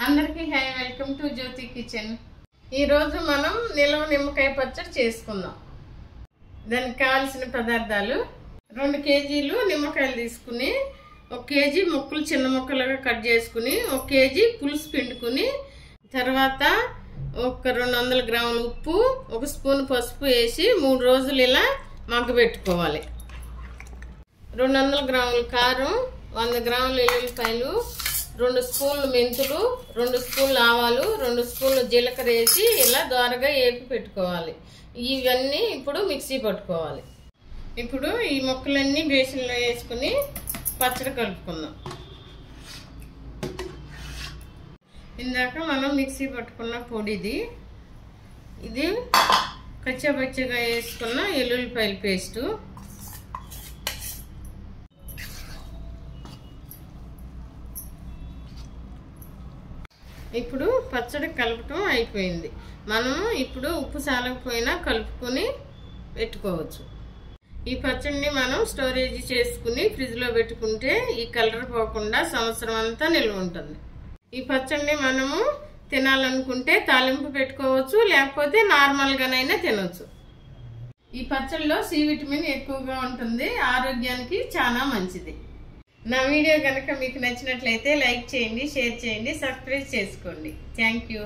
అందరికీ hi, welcome to Jyothi kitchen. ఈరోజు మనం నిలవ నిమ్మకాయ పచ్చడి చేసుకుందాం. దానికి కావాల్సిన పదార్థాలు: 2 కేజీలు నిమ్మకాయలు తీసుకుని 1 కేజీ ముక్కలు చిన్న ముక్కలుగా కట్ చేసుకుని 1 కేజీ పులుసు పిండుకుని, తర్వాత ఒక 200 గ్రాముల ఉప్పు, 1 స్పూన్ పసుపు వేసి 3 రోజులు ఇలా మగ్గబెట్టుకోవాలి. 200 గ్రాముల కారం, 100 గ్రాముల ఎల్లుల్లిపాయలు, 2 స్పూన్లు మెంతులు, 2 స్పూన్లు ఆవాలు, 2 స్పూన్లు జీలకర్ర వేసి ఇలా దోరగా వేపి పెట్టుకోవాలి. ఇవన్నీ ఇప్పుడు మిక్సీ పట్టుకోవాలి. ఇప్పుడు ఈ ముక్కలన్నీ బేసిన్లో వేసుకుని పచ్చడి కలుపుకుందాం. ఇందాక మనం మిక్సీ పట్టుకున్న పొడిది, ఇది కచ్చాపచ్చగా వేసుకున్న ఎల్లుల్లిపాయల పేస్టు, ఇప్పుడు పచ్చడి కలపటం అయిపోయింది. మనము ఇప్పుడు ఉప్పు సాలకపోయినా కలుపుకొని పెట్టుకోవచ్చు. ఈ పచ్చడిని మనం స్టోరేజ్ చేసుకుని ఫ్రిడ్జ్లో పెట్టుకుంటే ఈ కలర్ పోకుండా సంవత్సరం అంతా నిల్వ ఉంటుంది. ఈ పచ్చడిని మనము తినాలనుకుంటే తాలింపు పెట్టుకోవచ్చు, లేకపోతే నార్మల్గానైనా తినవచ్చు. ఈ పచ్చడిలో సి విటమిన్ ఎక్కువగా ఉంటుంది, ఆరోగ్యానికి చాలా మంచిది. నా వీడియో కనుక మీకు నచ్చినట్లయితే లైక్ చేయండి, షేర్ చేయండి, సబ్స్క్రైబ్ చేసుకోండి. Thank you.